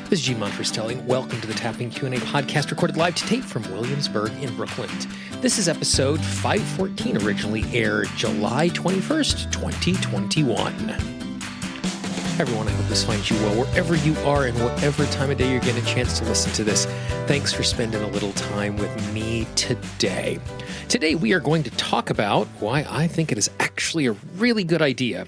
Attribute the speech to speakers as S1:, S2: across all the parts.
S1: This is Gene Monfors telling. Welcome to the Tapping Q&A podcast recorded live to tape from Williamsburg in Brooklyn. This is episode 514, originally aired July 21st, 2021. Hi everyone, I hope this finds you well wherever you are and whatever time of day you're getting a chance to listen to this. Thanks for spending a little time with me today. Today we are going to talk about why I think it is actually a really good idea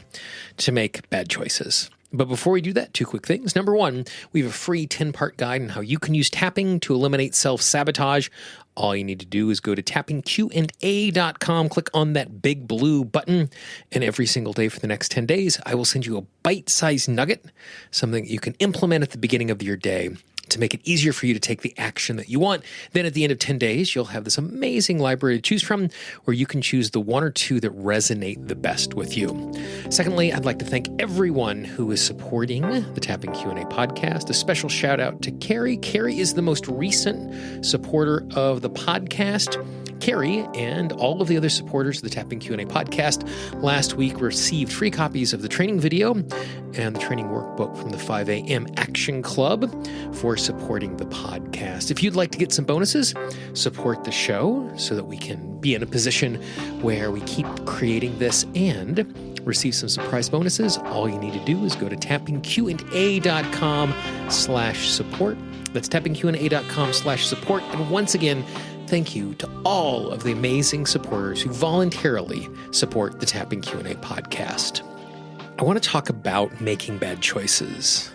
S1: to make bad choices. But before we do that, two quick things. Number one, we have a free 10-part guide on how you can use tapping to eliminate self-sabotage. All you need to do is go to tappingqa.com, click on that big blue button, and every single day for the next 10 days, I will send you a bite-sized nugget, something that you can implement at the beginning of your day to make it easier for you to take the action that you want. Then at the end of 10 days, you'll have this amazing library to choose from where you can choose the one or two that resonate the best with you. Secondly, I'd like to thank everyone who is supporting the Tapping Q&A podcast. A special shout out to Carrie. Carrie is the most recent supporter of the podcast. Carrie and all of the other supporters of the Tapping Q&A podcast last week received free copies of the training video and the training workbook from the 5 a.m. Action Club for supporting the podcast. If you'd like to get some bonuses, support the show so that we can be in a position where we keep creating this and receive some surprise bonuses. All you need to do is go to tappingqa.com/support. That's tappingqa.com/support. And once again, thank you to all of the amazing supporters who voluntarily support the Tapping Q&A podcast. I want to talk about making bad choices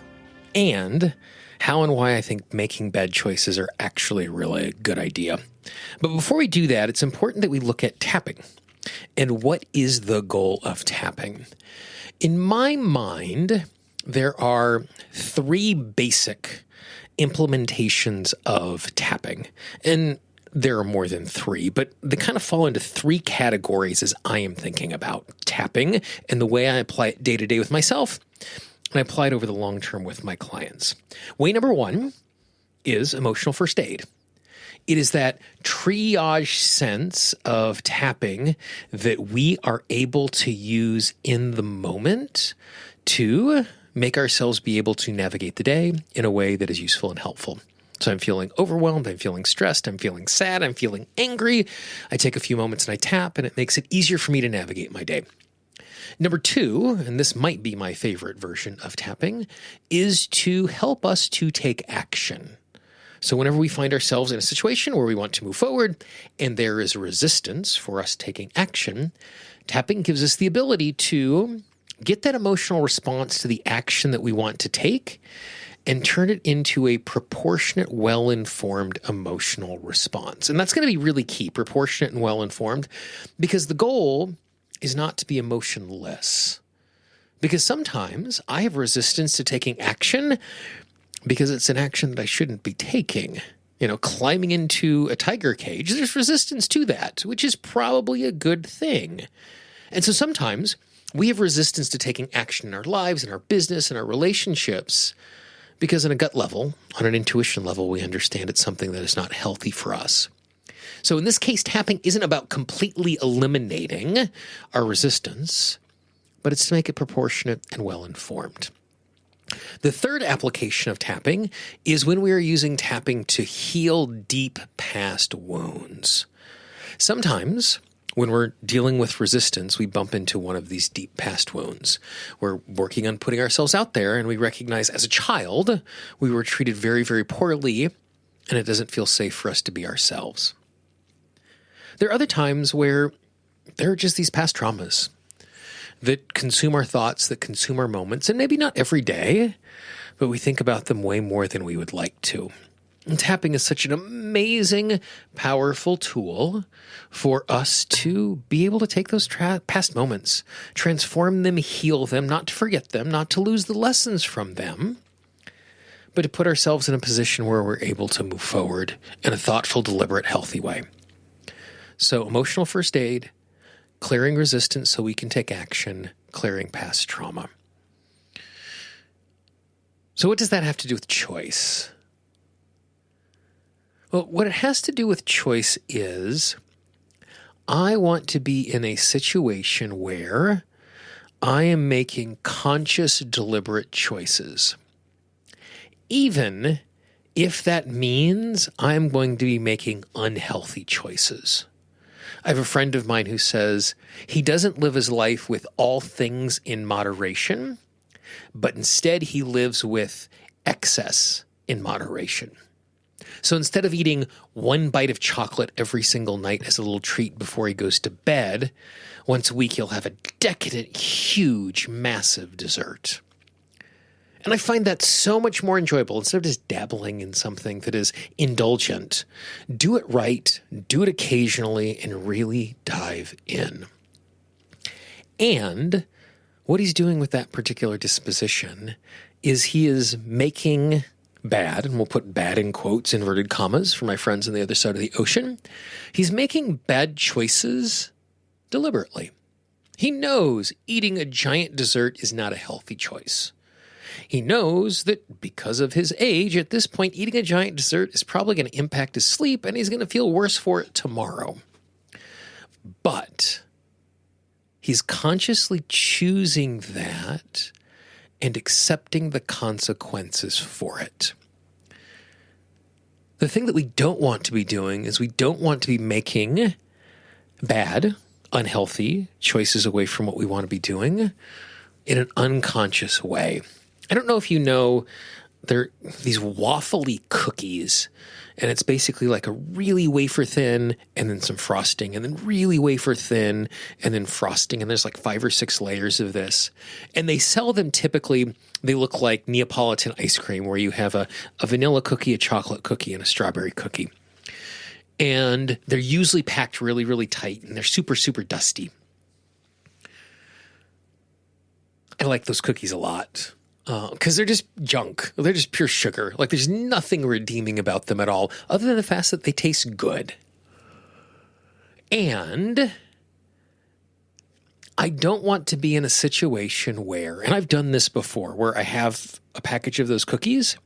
S1: and how and why I think making bad choices are actually really a good idea. But before we do that, it's important that we look at tapping and what is the goal of tapping. In my mind, there are three basic implementations of tapping, and there are more than three, but they kind of fall into three categories as I am thinking about tapping and the way I apply it day to day with myself, and I apply it over the long term with my clients. Way number one is emotional first aid. It is that triage sense of tapping that we are able to use in the moment to make ourselves be able to navigate the day in a way that is useful and helpful. So I'm feeling overwhelmed, I'm feeling stressed, I'm feeling sad, I'm feeling angry. I take a few moments and I tap, and it makes it easier for me to navigate my day. Number two, and this might be my favorite version of tapping, is to help us to take action. So whenever we find ourselves in a situation where we want to move forward and there is a resistance for us taking action, tapping gives us the ability to get that emotional response to the action that we want to take and turn it into a proportionate, well-informed emotional response. And that's going to be really key, proportionate and well-informed, because the goal is not to be emotionless. Because sometimes I have resistance to taking action because it's an action that I shouldn't be taking. You know, climbing into a tiger cage, there's resistance to that, which is probably a good thing. And so sometimes we have resistance to taking action in our lives, in our business, in our relationships, because on a gut level, on an intuition level, we understand it's something that is not healthy for us. So in this case, tapping isn't about completely eliminating our resistance, but it's to make it proportionate and well-informed. The third application of tapping is when we are using tapping to heal deep past wounds. Sometimes when we're dealing with resistance, we bump into one of these deep past wounds. We're working on putting ourselves out there, and we recognize as a child, we were treated very, very poorly, and it doesn't feel safe for us to be ourselves. There are other times where there are just these past traumas that consume our thoughts, that consume our moments, and maybe not every day, but we think about them way more than we would like to. And tapping is such an amazing, powerful tool for us to be able to take those past moments, transform them, heal them, not to forget them, not to lose the lessons from them, but to put ourselves in a position where we're able to move forward in a thoughtful, deliberate, healthy way. So emotional first aid, clearing resistance so we can take action, clearing past trauma. So what does that have to do with choice? Well, what it has to do with choice is I want to be in a situation where I am making conscious, deliberate choices. even if that means I'm going to be making unhealthy choices. I have a friend of mine who says he doesn't live his life with all things in moderation, but instead he lives with excess in moderation. So instead of eating one bite of chocolate every single night as a little treat before he goes to bed, once a week he'll have a decadent, huge, massive dessert. And I find that so much more enjoyable. Instead of just dabbling in something that is indulgent, do it right, do it occasionally, and really dive in. And what he's doing with that particular disposition is he is making bad, and we'll put bad in quotes, inverted commas for my friends on the other side of the ocean. He's making bad choices deliberately. He knows eating a giant dessert is not a healthy choice. He knows that because of his age, at this point, eating a giant dessert is probably going to impact his sleep, and he's going to feel worse for it tomorrow. But he's consciously choosing that and accepting the consequences for it. The thing that we don't want to be doing is we don't want to be making bad, unhealthy choices away from what we want to be doing in an unconscious way. I don't know if you know, they're these waffly cookies, and it's basically like a really wafer thin and then some frosting, and then really wafer thin and then frosting, and there's like 5 or 6 layers of this. And they sell them typically, they look like Neapolitan ice cream, where you have a vanilla cookie, a chocolate cookie, and a strawberry cookie. And they're usually packed really, really tight, and they're super, super dusty. I like those cookies a lot. Because they're just junk. They're just pure sugar. Like, there's nothing redeeming about them at all, other than the fact that they taste good. And I don't want to be in a situation where, and I've done this before, where I have a package of those cookies,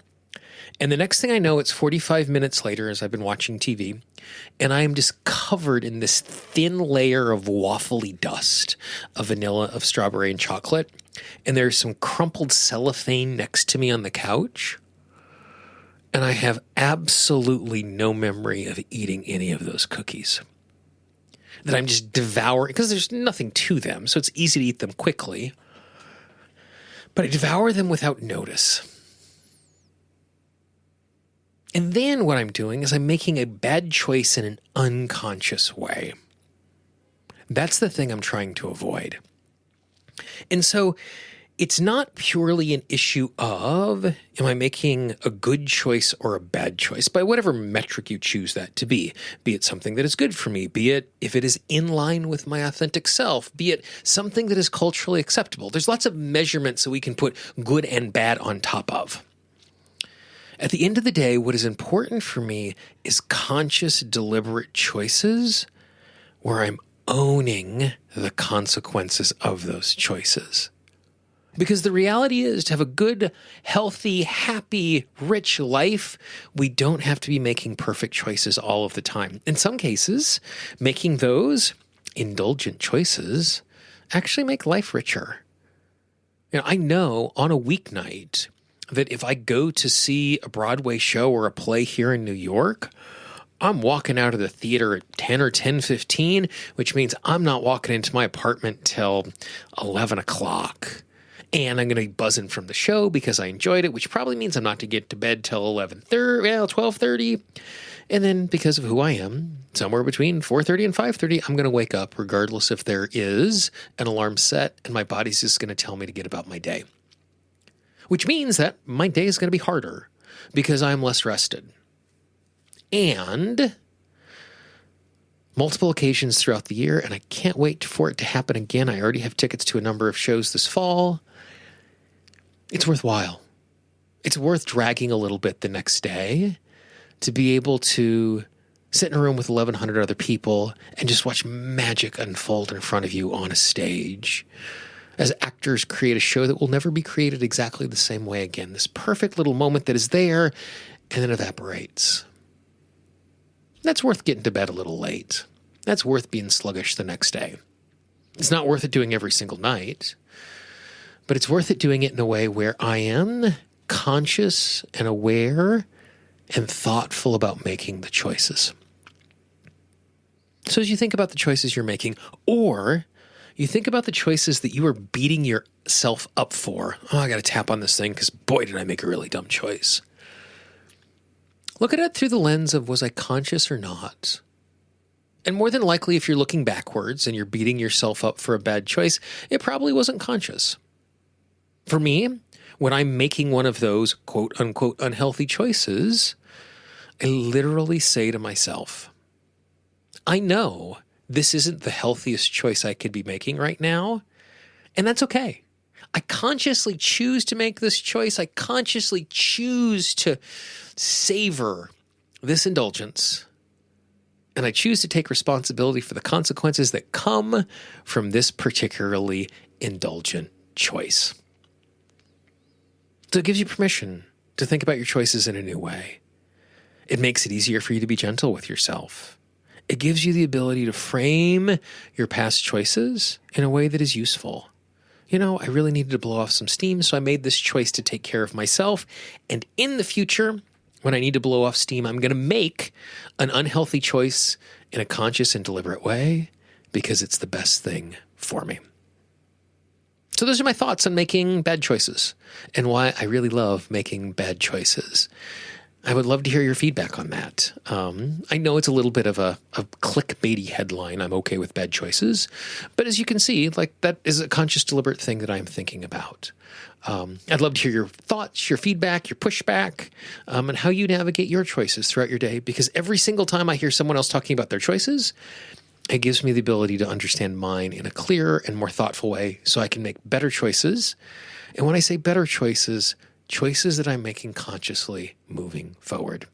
S1: and the next thing I know, it's 45 minutes later as I've been watching TV, and I am just covered in this thin layer of waffly dust of vanilla, of strawberry, and chocolate. And there's some crumpled cellophane next to me on the couch. And I have absolutely no memory of eating any of those cookies. That I'm just devouring, because there's nothing to them, so it's easy to eat them quickly. But I devour them without notice. And then what I'm doing is I'm making a bad choice in an unconscious way. That's the thing I'm trying to avoid. And so it's not purely an issue of, am I making a good choice or a bad choice, by whatever metric you choose that to be it something that is good for me, be it if it is in line with my authentic self, be it something that is culturally acceptable. There's lots of measurements that we can put good and bad on top of. At the end of the day, what is important for me is conscious, deliberate choices where I'm owning the consequences of those choices. Because the reality is, to have a good, healthy, happy, rich life, we don't have to be making perfect choices all of the time. In some cases, making those indulgent choices actually make life richer. I know on a weeknight that if I go to see a Broadway show or a play here in New York, I'm walking out of the theater at 10 or 10:15, which means I'm not walking into my apartment till 11 o'clock. And I'm going to be buzzing from the show because I enjoyed it, which probably means I'm not to get to bed till 12:30. And then because of who I am, somewhere between 4:30 and 5:30, I'm going to wake up regardless if there is an alarm set, and my body's just going to tell me to get about my day. Which means that my day is going to be harder because I'm less rested. And multiple occasions throughout the year, and I can't wait for it to happen again. I already have tickets to a number of shows this fall. It's worthwhile. It's worth dragging a little bit the next day to be able to sit in a room with 1,100 other people and just watch magic unfold in front of you on a stage, as actors create a show that will never be created exactly the same way again. This perfect little moment that is there and then evaporates. That's worth getting to bed a little late. That's worth being sluggish the next day. It's not worth it doing every single night, but it's worth it doing it in a way where I am conscious and aware and thoughtful about making the choices. So as you think about the choices you're making, or you think about the choices that you are beating yourself up for. Oh, I got to tap on this thing because boy, did I make a really dumb choice. Look at it through the lens of, was I conscious or not? And more than likely, if you're looking backwards and you're beating yourself up for a bad choice, it probably wasn't conscious. For me, when I'm making one of those quote unquote unhealthy choices, I literally say to myself, I know this isn't the healthiest choice I could be making right now, and that's okay. I consciously choose to make this choice. I consciously choose to savor this indulgence, and I choose to take responsibility for the consequences that come from this particularly indulgent choice. So it gives you permission to think about your choices in a new way. It makes it easier for you to be gentle with yourself. It gives you the ability to frame your past choices in a way that is useful. I really needed to blow off some steam, so I made this choice to take care of myself. And in the future, when I need to blow off steam, I'm going to make an unhealthy choice in a conscious and deliberate way because it's the best thing for me. So those are my thoughts on making bad choices and why I really love making bad choices. I would love to hear your feedback on that. I know it's a little bit of a clickbaity headline, I'm okay with bad choices, but as you can see, that is a conscious, deliberate thing that I'm thinking about. I'd love to hear your thoughts, your feedback, your pushback, and how you navigate your choices throughout your day, because every single time I hear someone else talking about their choices, it gives me the ability to understand mine in a clearer and more thoughtful way so I can make better choices. And when I say better choices that I'm making consciously moving forward.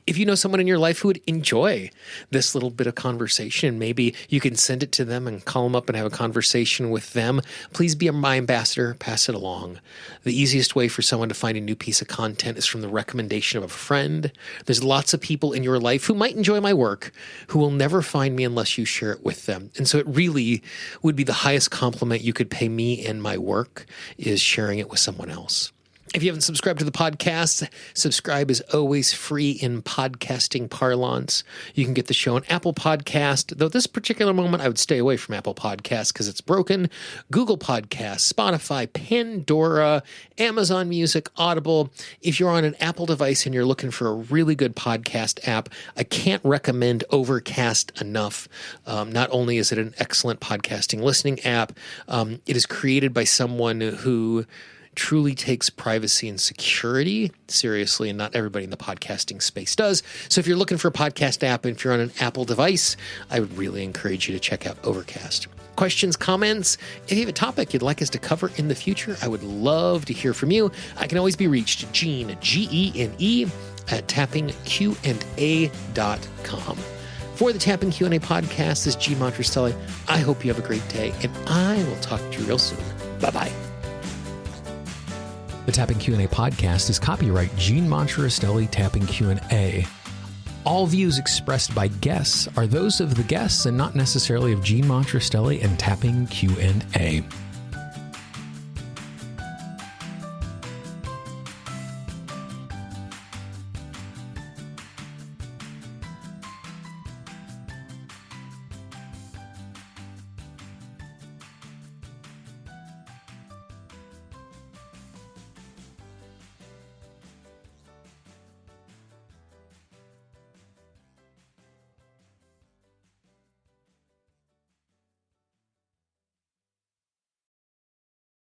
S1: If you know someone in your life who would enjoy this little bit of conversation, maybe you can send it to them and call them up and have a conversation with them. Please be my ambassador. Pass it along. The easiest way for someone to find a new piece of content is from the recommendation of a friend. There's lots of people in your life who might enjoy my work who will never find me unless you share it with them. And so it really would be the highest compliment you could pay me and my work is sharing it with someone else. If you haven't subscribed to the podcast, subscribe is always free in podcasting parlance. You can get the show on Apple Podcast, though this particular moment I would stay away from Apple Podcasts because it's broken. Google Podcasts, Spotify, Pandora, Amazon Music, Audible. If you're on an Apple device and you're looking for a really good podcast app, I can't recommend Overcast enough. Not only is it an excellent podcasting listening app, it is created by someone who truly takes privacy and security seriously, and not everybody in the podcasting space does. So if you're looking for a podcast app and if you're on an Apple device, I would really encourage you to check out Overcast. Questions, comments, if you have a topic you'd like us to cover in the future, I would love to hear from you. I can always be reached, Gene, Gene, at tappingqa.com. For the Tapping Q&A podcast, this is Gene Montrestelli. I hope you have a great day, and I will talk to you real soon. Bye-bye. The Tapping Q&A podcast is copyright Gene Montrestelli Tapping Q&A. All views expressed by guests are those of the guests and not necessarily of Gene Montrestelli and Tapping Q&A.